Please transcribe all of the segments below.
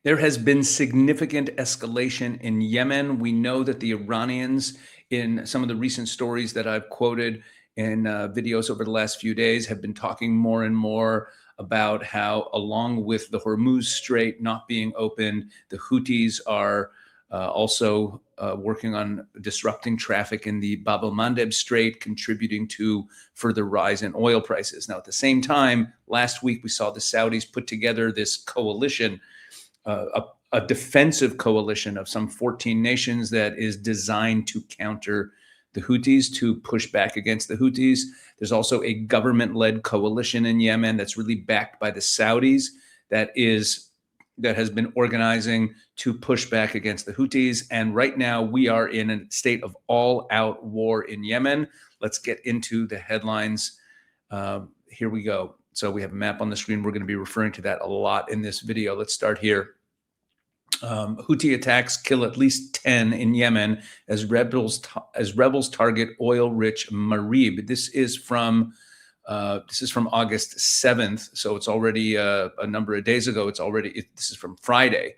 There has been significant escalation in Yemen. We know that the Iranians, in some of the recent stories that I've quoted in videos over the last few days, have been talking more and more about how, along with the Hormuz Strait not being open, the Houthis are also working on disrupting traffic in the Bab el-Mandeb Strait, contributing to further rise in oil prices. Now, at the same time, last week we saw the Saudis put together this coalition, a defensive coalition of some 14 nations that is designed to counter the Houthis, to push back against the Houthis. There's also a government-led coalition in Yemen that's really backed by the Saudis that has been organizing to push back against the Houthis. And right now we are in a state of all-out war in Yemen. Let's get into the headlines. Here we go. So we have a map on the screen. We're going to be referring to that a lot in this video. Let's start here. Houthi attacks kill at least 10 in Yemen as rebels target oil-rich Marib. This is from August 7th, so it's already a number of days ago. This is from Friday.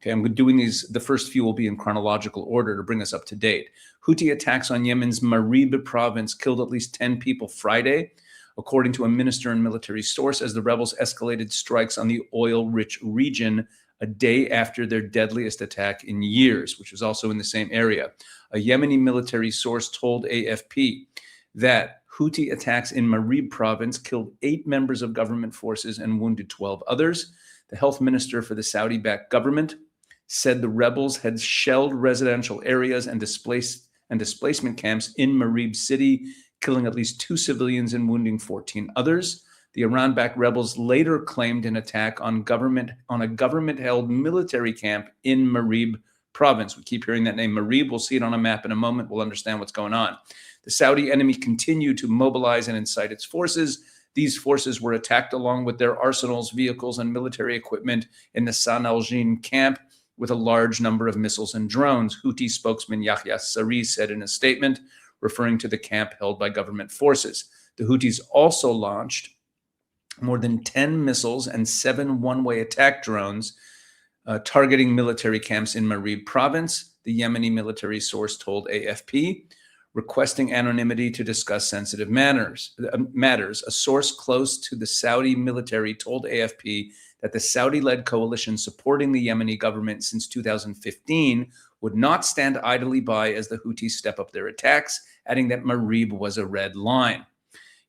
Okay, I'm doing these. The first few will be in chronological order to bring us up to date. Houthi attacks on Yemen's Marib province killed at least 10 people Friday, according to a minister and military source, as the rebels escalated strikes on the oil-rich region a day after their deadliest attack in years, which was also in the same area. A Yemeni military source told AFP that Houthi attacks in Marib province killed 8 members of government forces and wounded 12 others. The health minister for the Saudi-backed government said the rebels had shelled residential areas and displacement camps in Marib city, killing at least 2 civilians and wounding 14 others. The Iran-backed rebels later claimed an attack on a government-held military camp in Marib province. We keep hearing that name, Marib. We'll see it on a map in a moment. We'll understand what's going on. The Saudi enemy continued to mobilize and incite its forces. These forces were attacked along with their arsenals, vehicles, and military equipment in the San al-Jin camp with a large number of missiles and drones, Houthi spokesman Yahya Saree said in a statement, referring to the camp held by government forces. The Houthis also launched more than 10 missiles and 7 one-way attack drones targeting military camps in Marib province, the Yemeni military source told AFP, requesting anonymity to discuss sensitive matters. A source close to the Saudi military told AFP that the Saudi-led coalition supporting the Yemeni government since 2015 would not stand idly by as the Houthis step up their attacks, adding that Marib was a red line.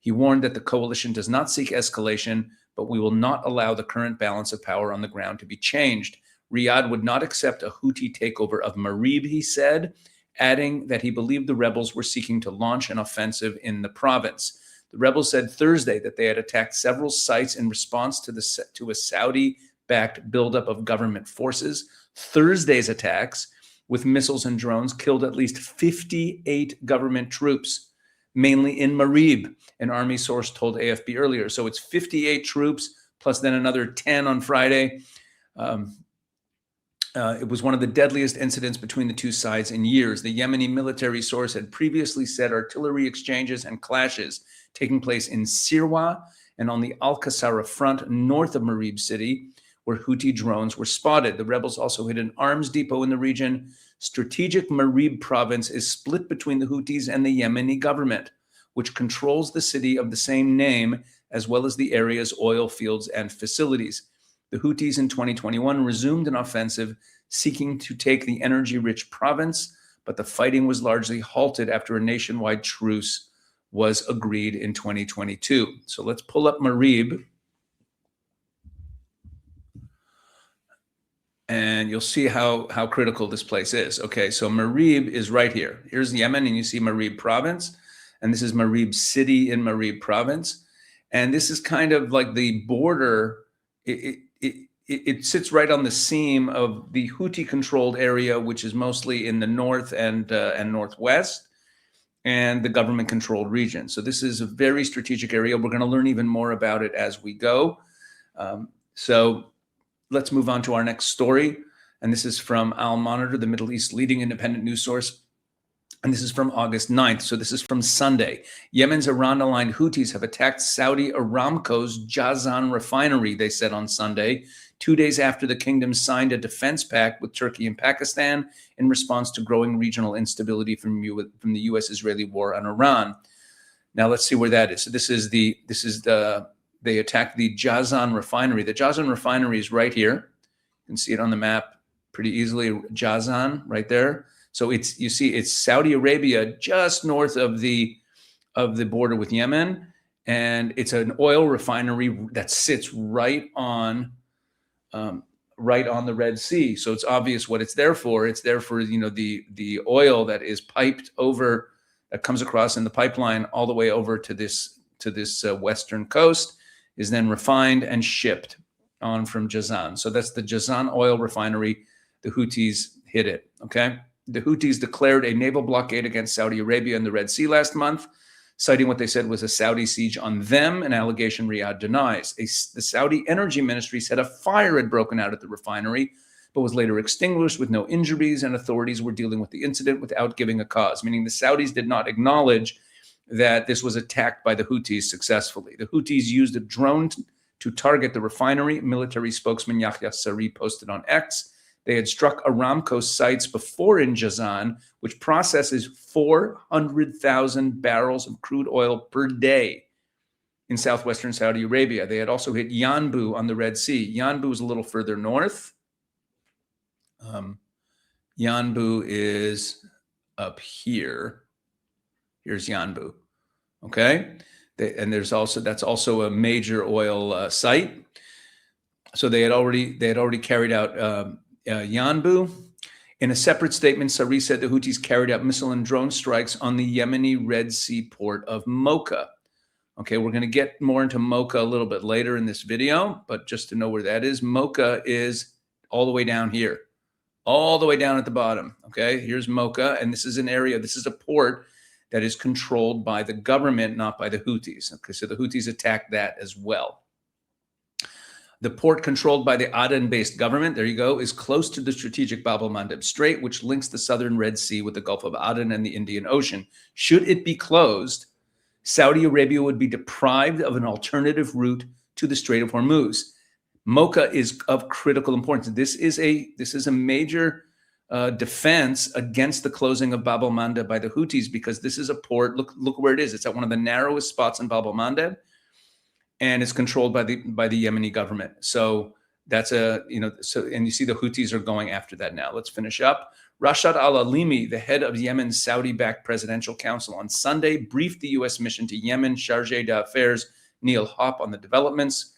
He warned that the coalition does not seek escalation, but we will not allow the current balance of power on the ground to be changed. Riyadh would not accept a Houthi takeover of Marib, he said, adding that he believed the rebels were seeking to launch an offensive in the province. The rebels said Thursday that they had attacked several sites in response to a Saudi-backed buildup of government forces. Thursday's attacks with missiles and drones killed at least 58 government troops, mainly in Marib, an army source told AFP earlier. So it's 58 troops, plus then another 10 on Friday. It was one of the deadliest incidents between the two sides in years. The Yemeni military source had previously said artillery exchanges and clashes taking place in Sirwa and on the Al-Qasara front north of Marib city, where Houthi drones were spotted. The rebels also hit an arms depot in the region. Strategic Marib province is split between the Houthis and the Yemeni government, which controls the city of the same name, as well as the area's oil fields and facilities. The Houthis in 2021 resumed an offensive seeking to take the energy-rich province, but the fighting was largely halted after a nationwide truce was agreed in 2022. So let's pull up Marib, and you'll see how critical this place is. Okay, so Marib is right here. Here's Yemen, and you see Marib province, and this is Marib city in Marib province. And this is kind of like the border. It sits right on the seam of the Houthi-controlled area, which is mostly in the north and northwest, and the government-controlled region. So this is a very strategic area. We're going to learn even more about it as we go. So let's move on to our next story. And this is from Al Monitor, the Middle East leading independent news source. And this is from August 9th. So this is from Sunday. Yemen's Iran-aligned Houthis have attacked Saudi Aramco's Jazan refinery, they said on Sunday, 2 days after the kingdom signed a defense pact with Turkey and Pakistan in response to growing regional instability from the U.S.-Israeli war on Iran. Now let's see where that is. So they attacked the Jazan refinery. The Jazan refinery is right here. You can see it on the map pretty easily. Jazan right there. So it's Saudi Arabia just north of the border with Yemen, and it's an oil refinery that sits right on the Red Sea. So it's obvious what it's there for. It's there for the oil that is piped over, that comes across in the pipeline all the way over to this western coast, is then refined and shipped on from Jazan. So that's the Jazan oil refinery. The Houthis hit it. Okay. The Houthis declared a naval blockade against Saudi Arabia in the Red Sea last month, citing what they said was a Saudi siege on them, an allegation Riyadh denies. The Saudi Energy Ministry said a fire had broken out at the refinery, but was later extinguished with no injuries, and authorities were dealing with the incident without giving a cause, meaning the Saudis did not acknowledge that this was attacked by the Houthis successfully. The Houthis used a drone to target the refinery. Military spokesman Yahya Sari posted on X. They had struck Aramco sites before in Jazan, which processes 400,000 barrels of crude oil per day in southwestern Saudi Arabia. They had also hit Yanbu on the Red Sea. Yanbu is a little further north. Yanbu is up here. Here's Yanbu. Okay. That's also a major oil site. So they had already carried out Yanbu. In a separate statement, Sari said the Houthis carried out missile and drone strikes on the Yemeni Red Sea port of Mocha. Okay, we're going to get more into Mocha a little bit later in this video, but just to know where that is, Mocha is all the way down here, all the way down at the bottom. Okay, here's Mocha, and this is a port that is controlled by the government, not by the Houthis. Okay, so the Houthis attacked that as well. The port controlled by the Aden-based government, there you go, is close to the strategic Bab el-Mandeb Strait, which links the southern Red Sea with the Gulf of Aden and the Indian Ocean. Should it be closed, Saudi Arabia would be deprived of an alternative route to the Strait of Hormuz. Mocha is of critical importance. This is a major defense against the closing of Bab el-Mandeb by the Houthis, because this is a port. Look where it is. It's at one of the narrowest spots in Bab el-Mandeb, and it's controlled by the Yemeni government. So that's and you see the Houthis are going after that now. Let's finish up. Rashad al-Alimi, the head of Yemen's Saudi-backed presidential council, on Sunday briefed the U.S. mission to Yemen Chargé d'Affaires Neil Hopp on the developments.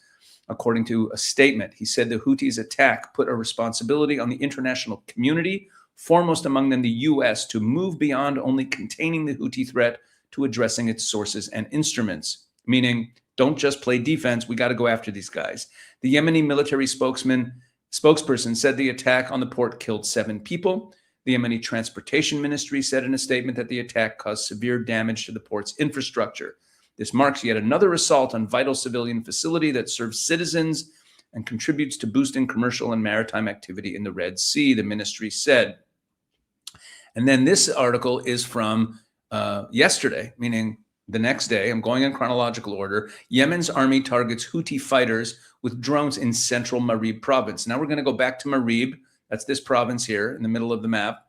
According to a statement, he said the Houthis' attack put a responsibility on the international community, foremost among them the U.S., to move beyond only containing the Houthi threat to addressing its sources and instruments, meaning don't just play defense. We got to go after these guys. The Yemeni military spokesperson said the attack on the port killed 7 people. The Yemeni Transportation Ministry said in a statement that the attack caused severe damage to the port's infrastructure. This marks yet another assault on vital civilian facility that serves citizens and contributes to boosting commercial and maritime activity in the Red Sea, the ministry said. And then this article is from yesterday, meaning the next day. I'm going in chronological order. Yemen's army targets Houthi fighters with drones in central Marib province. Now we're going to go back to Marib. That's this province here in the middle of the map.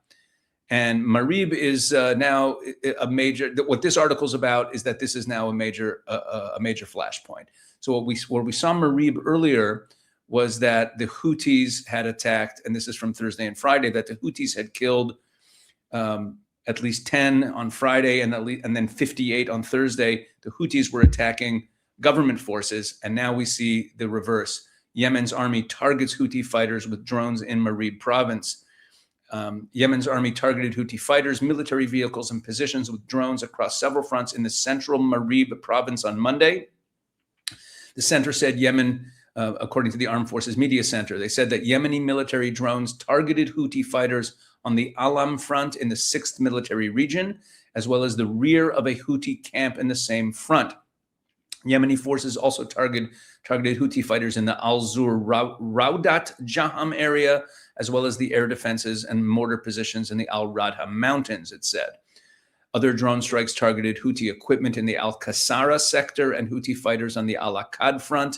And Marib is now a major. What this article is about is that this is now a major flashpoint. So where we saw Marib earlier was that the Houthis had attacked, and this is from Thursday and Friday, that the Houthis had killed at least 10 on Friday and then 58 on Thursday. The Houthis were attacking government forces, and now we see the reverse. Yemen's army targets Houthi fighters with drones in Marib province. Yemen's army targeted Houthi fighters, military vehicles, and positions with drones across several fronts in the central Marib province on Monday. The center said Yemen, according to the Armed Forces Media Center, they said that Yemeni military drones targeted Houthi fighters on the Alam front in the 6th Military Region, as well as the rear of a Houthi camp in the same front. Yemeni forces also targeted Houthi fighters in the Al-Zur Raudat Jaham area, as well as the air defenses and mortar positions in the Al-Radha Mountains, it said. Other drone strikes targeted Houthi equipment in the Al-Qasara sector and Houthi fighters on the Al-Akkad front.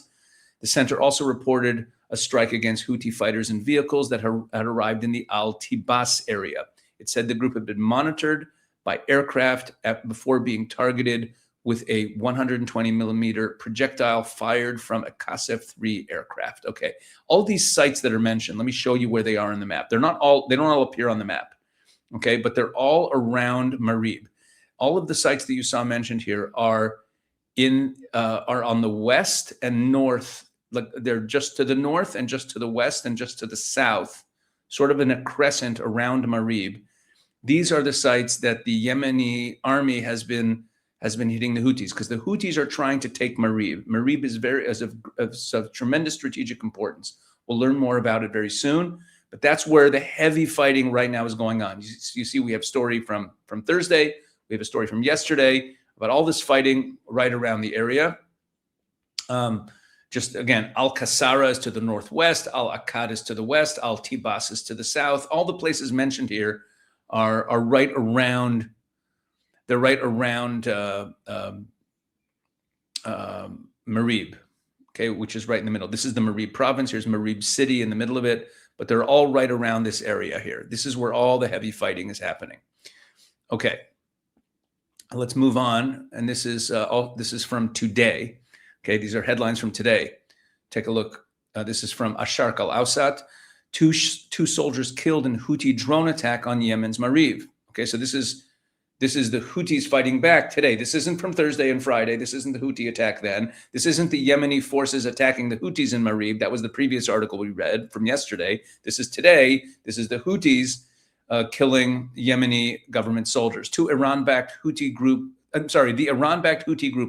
The center also reported a strike against Houthi fighters and vehicles that had arrived in the Al-Tibas area. It said the group had been monitored by aircraft before being targeted with a 120 millimeter projectile fired from a Qasef-3 aircraft. Okay, all these sites that are mentioned, let me show you where they are on the map. They don't all appear on the map, okay, but they're all around Marib. All of the sites that you saw mentioned here are on the west and north, like they're just to the north and just to the west and just to the south, sort of in a crescent around Marib. These are the sites that the Yemeni army has been hitting the Houthis, because the Houthis are trying to take Marib. Marib is of tremendous strategic importance. We'll learn more about it very soon, but that's where the heavy fighting right now is going on. You see, we have a story from Thursday. We have a story from yesterday about all this fighting right around the area. Just again, Al-Qasara is to the northwest, Al-Akkad is to the west, Al-Tibas is to the south. All the places mentioned here are right around. They're right around Marib, okay, which is right in the middle. This is the Marib province. Here's Marib city in the middle of it, but they're all right around this area here. This is where all the heavy fighting is happening. Okay, let's move on. And this is from today. Okay, these are headlines from today. Take a look. This is from Asharq al-Awsat. Two soldiers killed in Houthi drone attack on Yemen's Marib. Okay, so this is the Houthis fighting back today. This isn't from Thursday and Friday. This isn't the Houthi attack then. This isn't the Yemeni forces attacking the Houthis in Marib. That was the previous article we read from yesterday. This is today. This is the Houthis killing Yemeni government soldiers. The Iran-backed Houthi group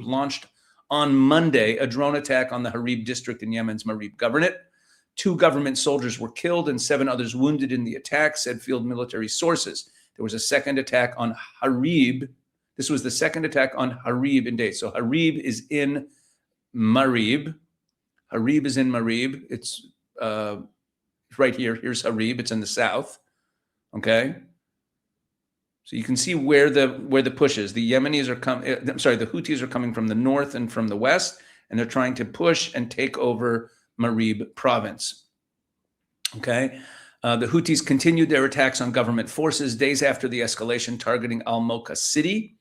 launched on Monday a drone attack on the Marib district in Yemen's Marib governorate. 2 government soldiers were killed and 7 others wounded in the attack, said field military sources. There was a second attack on Marib. This was the second attack on Marib in days. So Marib is in Marib. Marib is in Marib. It's right here. Here's Marib. It's in the south. Okay. So you can see where the push is. The Yemenis are the Houthis are coming from the north and from the west, and they're trying to push and take over Marib province. Okay. The Houthis continued their attacks on government forces days after the escalation, targeting Mocha city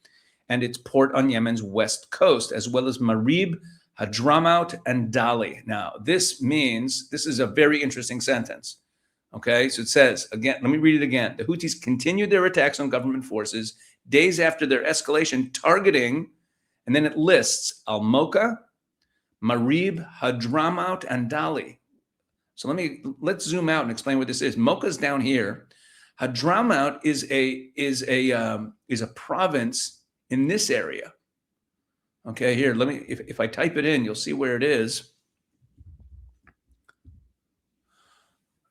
and its port on Yemen's west coast, as well as Marib, Hadramaut, and Dali. Now, this is a very interesting sentence. Okay, so it says, again, let me read it again. The Houthis continued their attacks on government forces days after their escalation, targeting, and then it lists Mocha, Marib, Hadramaut, and Dali. So let's zoom out and explain what this is. Mocha's down here. Hadramaut is a province in this area. Okay, here, if I type it in, you'll see where it is.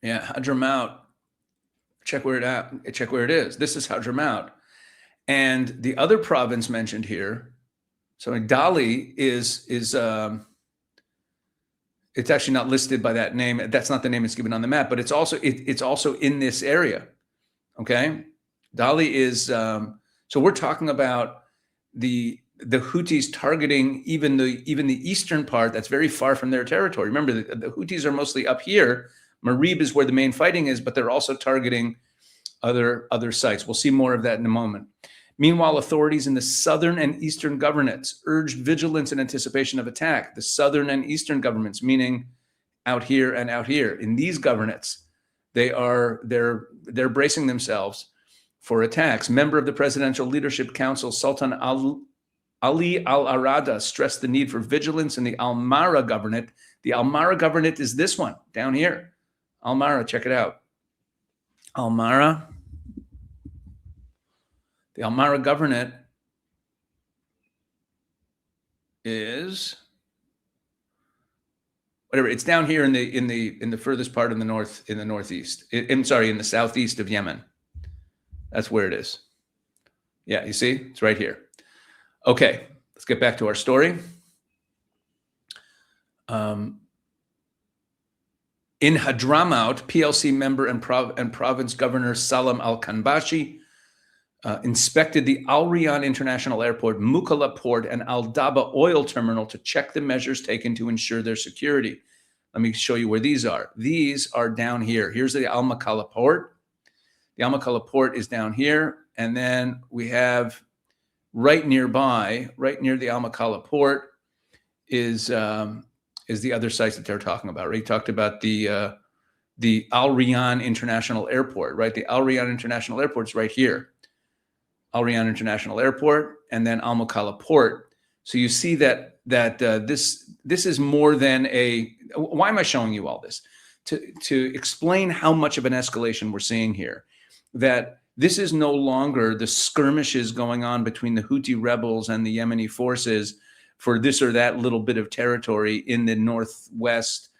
Yeah, Hadramaut. Check where it is. This is Hadramaut. And the other province mentioned here, so Dali is it's actually not listed by that name. That's not the name it's given on the map, but it's also in this area. Okay, Dali is so we're talking about the Houthis targeting even the eastern part that's very far from their territory. Remember, the Houthis are mostly up here. Marib is where the main fighting is, but they're also targeting other sites. We'll see more of that in a moment. Meanwhile, authorities in the southern and eastern governorates urged vigilance in anticipation of attack. The southern and eastern governments, meaning out here and out here, in these governorates, they're bracing themselves for attacks. Member of the Presidential Leadership Council, Sultan Ali Al-Arada, stressed the need for vigilance in the Al-Mara governorate. The Al-Mara governorate is this one down here. Al-Mara, check it out. Al-Mara. The Al-Mara governorate is whatever. It's down here in the furthest part of the north, in the northeast. In the southeast of Yemen. That's where it is. Yeah, you see, it's right here. Okay, let's get back to our story. In Hadramaut, PLC member and province governor Salam al-Kanbashi inspected the Al Rayyan International Airport, Mukalla Port, and Al Daba oil terminal to check the measures taken to ensure their security. Let me show you where these are. These are down here. Here's the Al Makalla port. The Al Makalla port is down here. And then we have right nearby, right near the Al Makalla port is the other sites that they're talking about. Right? He talked about the Al Riyadh International Airport, right? The Al Riyadh International Airport is right here. Al Riyadh International Airport, and then Al Makalla port. So you see that this is more than a. Why am I showing you all this? To explain how much of an escalation we're seeing here. That this is no longer the skirmishes going on between the Houthi rebels and the Yemeni forces for this or that little bit of territory in the northwest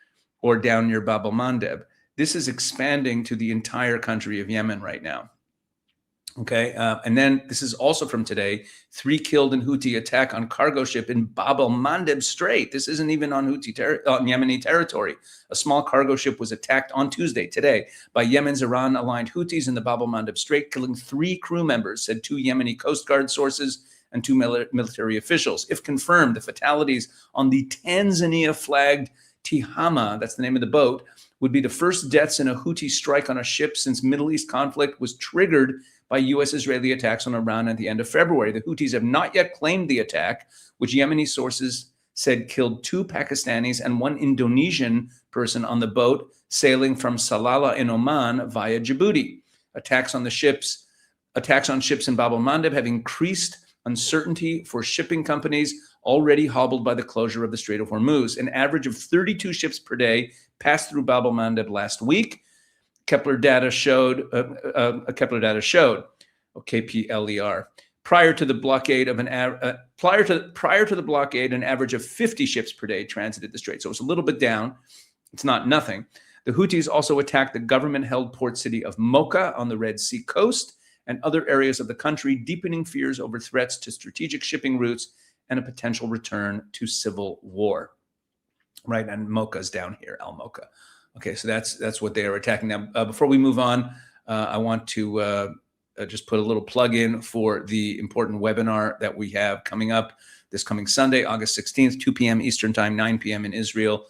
or down near Bab el-Mandeb. This is expanding to the entire country of Yemen right now. Okay, and then this is also from today, 3 killed in Houthi attack on cargo ship in Bab el-Mandeb Strait. This isn't even on Yemeni territory. A small cargo ship was attacked on Tuesday, today, by Yemen's Iran-aligned Houthis in the Bab el-Mandeb Strait, killing 3 crew members, said 2 Yemeni Coast Guard sources and 2 military officials. If confirmed, the fatalities on the Tanzania-flagged Tihama, that's the name of the boat, would be the first deaths in a Houthi strike on a ship since Middle East conflict was triggered by U.S.-Israeli attacks on Iran at the end of February. The Houthis have not yet claimed the attack, which Yemeni sources said killed 2 Pakistanis and 1 Indonesian person on the boat sailing from Salalah in Oman via Djibouti. Attacks on ships in Bab el-Mandeb have increased uncertainty for shipping companies already hobbled by the closure of the Strait of Hormuz. An average of 32 ships per day passed through Bab el-Mandeb last week. Kepler data showed, KPLER. Prior to the blockade, an average of 50 ships per day transited the strait. So it's a little bit down. It's not nothing. The Houthis also attacked the government-held port city of Mocha on the Red Sea coast and other areas of the country, deepening fears over threats to strategic shipping routes and a potential return to civil war. Right, and Mocha's down here, Al Mocha. Okay, so that's what they are attacking. Now, before we move on, I want to just put a little plug in for the important webinar that we have coming up this coming Sunday, August 16th, 2 p.m. Eastern Time, 9 p.m. in Israel.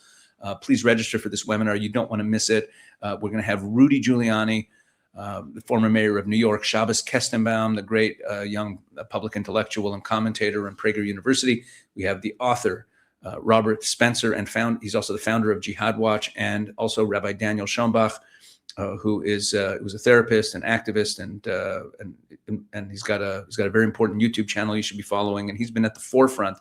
Please register for this webinar. You don't want to miss it. We're going to have Rudy Giuliani, the former mayor of New York, Shabbos Kestenbaum, the great young public intellectual and commentator in Prager University. We have the author, Robert Spencer, and he's also the founder of Jihad Watch, and also Rabbi Daniel Schoenbach, who is who's a therapist and activist, and he's got a very important YouTube channel you should be following, and he's been at the forefront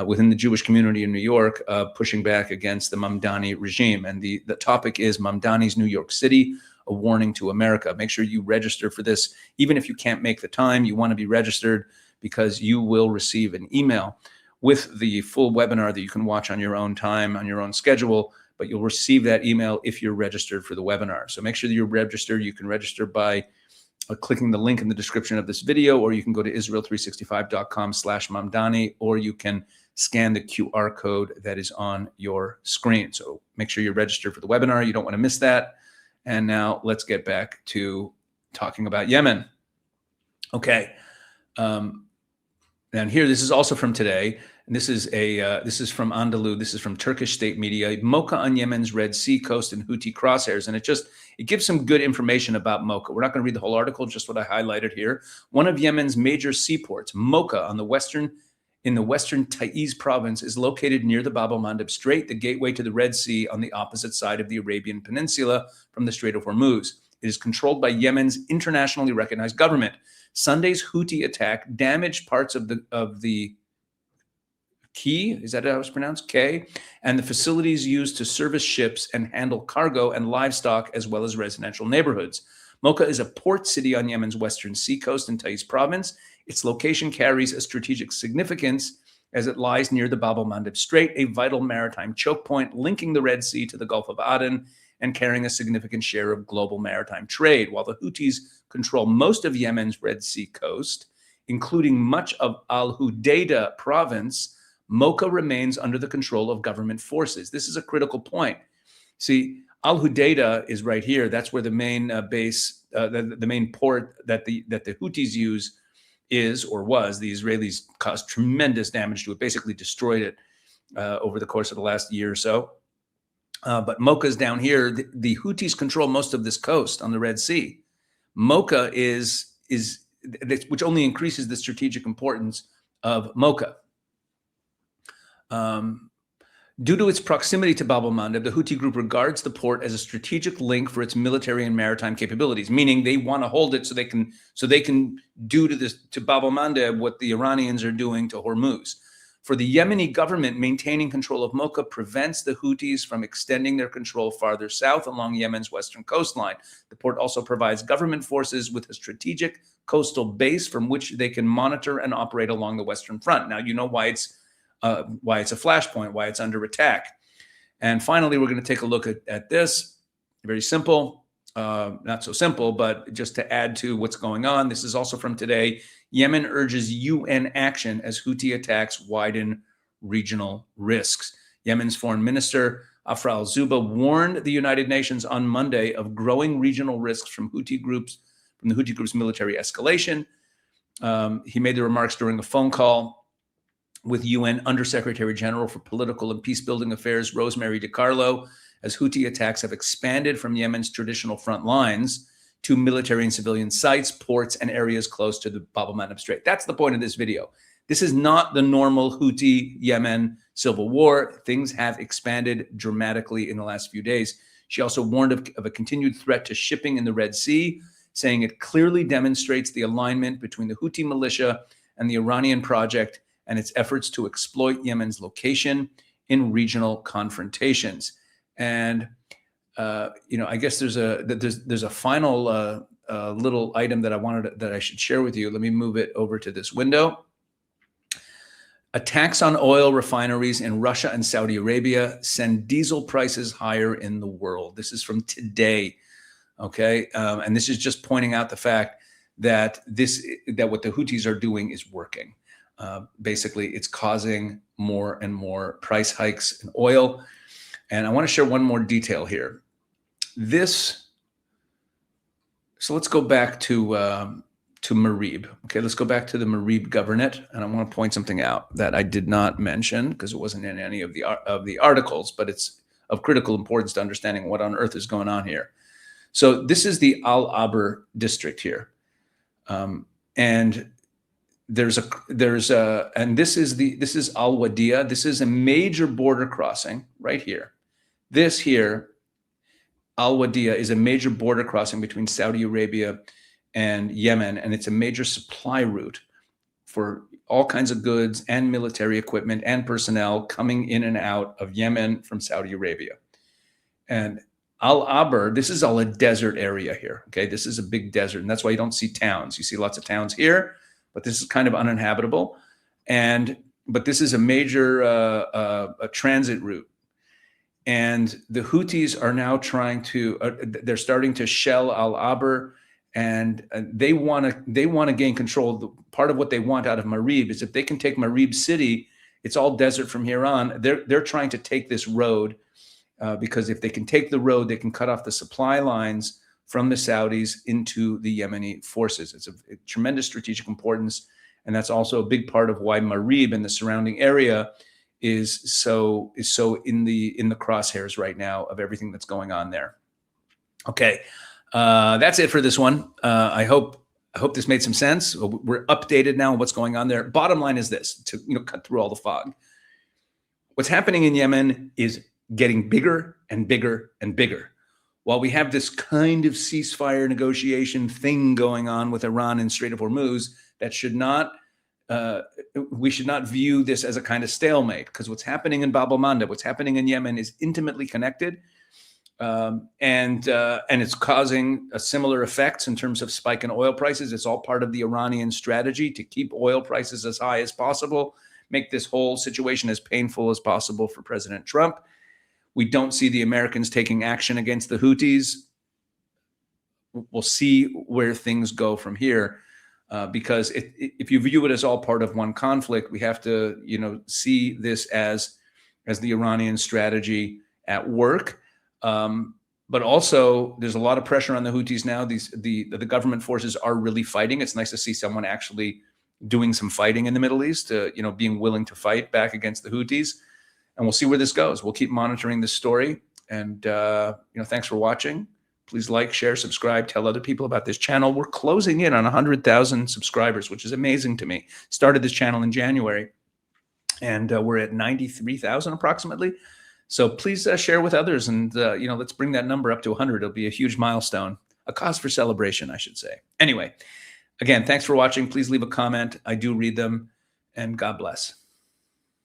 within the Jewish community in New York, pushing back against the Mamdani regime. And the topic is Mamdani's New York City, a warning to America. Make sure you register for this, even if you can't make the time. You want to be registered because you will receive an email with the full webinar that you can watch on your own time, on your own schedule, but you'll receive that email if you're registered for the webinar. So make sure that you're registered. You can register by clicking the link in the description of this video, or you can go to israel365.com/Mamdani, or you can scan the QR code that is on your screen. So make sure you're registered for the webinar. You don't want to miss that. And now let's get back to talking about Yemen. Okay. And here, this is also from today, and this is from Anadolu. This is from Turkish state media. Mocha on Yemen's Red Sea coast and Houthi crosshairs, and it gives some good information about Mocha. We're not going to read the whole article, just what I highlighted here. One of Yemen's major seaports, Mocha, in the western Taiz province, is located near the Bab el-Mandeb Strait, the gateway to the Red Sea on the opposite side of the Arabian Peninsula from the Strait of Hormuz. It is controlled by Yemen's internationally recognized government. Sunday's Houthi attack damaged parts of the quay, is that how it's pronounced? Quay, and the facilities used to service ships and handle cargo and livestock, as well as residential neighborhoods. Mocha is a port city on Yemen's western seacoast in Taiz province. Its location carries a strategic significance as it lies near the Bab el-Mandeb Strait, a vital maritime choke point linking the Red Sea to the Gulf of Aden and carrying a significant share of global maritime trade. While the Houthis control most of Yemen's Red Sea coast, including much of Al-Hudaydah province, Mocha remains under the control of government forces. This is a critical point. See, Al-Hudaydah is right here. That's where the main base, the main port that the Houthis use is or was. The Israelis caused tremendous damage to it, basically destroyed it over the course of the last year or so. But Mocha's down here. The Houthis control most of this coast on the Red Sea. Mocha is which only increases the strategic importance of Mocha. Due to its proximity to Bab el-Mandeb, the Houthi group regards the port as a strategic link for its military and maritime capabilities, meaning they want to hold it so they can do to Bab el-Mandeb what the Iranians are doing to Hormuz. For the Yemeni government, maintaining control of Mocha prevents the Houthis from extending their control farther south along Yemen's western coastline. The port also provides government forces with a strategic coastal base from which they can monitor and operate along the western front. Now, you know why it's a flashpoint, why it's under attack. And finally, we're going to take a look at this. Very simple, not so simple, but just to add to what's going on. This is also from today. Yemen urges UN action as Houthi attacks widen regional risks. Yemen's foreign minister, Afra al-Zuba, warned the United Nations on Monday of growing regional risks from the Houthi group's military escalation. He made the remarks during a phone call with UN Undersecretary General for Political and Peacebuilding Affairs, Rosemary DiCarlo, as Houthi attacks have expanded from Yemen's traditional front lines to military and civilian sites, ports, and areas close to the Bab el-Mandeb Strait. That's the point of this video. This is not the normal Houthi-Yemen civil war. Things have expanded dramatically in the last few days. She also warned of a continued threat to shipping in the Red Sea, saying it clearly demonstrates the alignment between the Houthi militia and the Iranian project and its efforts to exploit Yemen's location in regional confrontations. And I guess there's a final little item that I should share with you. Let me move it over to this window. Attacks on oil refineries in Russia and Saudi Arabia send diesel prices higher in the world. This is from today. Okay, and this is just pointing out the fact that what the Houthis are doing is working. Basically, it's causing more and more price hikes in oil. And I want to share one more detail here. So let's go back to Marib. Okay, let's go back to the Marib governorate, and I want to point something out that I did not mention because it wasn't in any of the articles, but it's of critical importance to understanding what on earth is going on here. So this is the Al Aber district here, and this is Al Wadia. This is a major border crossing right here. This here, Al Wadia, is a major border crossing between Saudi Arabia and Yemen, and it's a major supply route for all kinds of goods and military equipment and personnel coming in and out of Yemen from Saudi Arabia. And Al Aber, this is all a desert area here. Okay, this is a big desert, and that's why you don't see towns. You see lots of towns here, but this is kind of uninhabitable. But this is a major a transit route. And the Houthis are now they're starting to shell Al Aber, and they want to gain control. Part of what they want out of Marib is if they can take Marib city, it's all desert from here on. They're trying to take this road because if they can take the road, they can cut off the supply lines from the Saudis into the Yemeni forces. It's a tremendous strategic importance, and that's also a big part of why Marib and the surrounding area is so in the crosshairs right now of everything that's going on there. Okay, that's it for this one. I hope this made some sense. We're updated now on what's going on there. Bottom line is this: to cut through all the fog. What's happening in Yemen is getting bigger and bigger and bigger. While we have this kind of ceasefire negotiation thing going on with Iran and Strait of Hormuz, that should not. We should not view this as a kind of stalemate, because what's happening in Bab el-Mandeb, what's happening in Yemen is intimately connected, and it's causing a similar effects in terms of spike in oil prices. It's all part of the Iranian strategy to keep oil prices as high as possible, make this whole situation as painful as possible for President Trump. We don't see the Americans taking action against the Houthis. We'll see where things go from here. Because if you view it as all part of one conflict, we have to, see this as the Iranian strategy at work. But also, there's a lot of pressure on the Houthis now. The government forces are really fighting. It's nice to see someone actually doing some fighting in the Middle East, being willing to fight back against the Houthis. And we'll see where this goes. We'll keep monitoring this story. And, thanks for watching. Please like, share, subscribe, tell other people about this channel. We're closing in on 100,000 subscribers, which is amazing to me. Started this channel in January, and we're at 93,000 approximately. So please share with others, and let's bring that number up to 100. It'll be a huge milestone, a cause for celebration, I should say. Anyway, again, thanks for watching. Please leave a comment. I do read them, and God bless.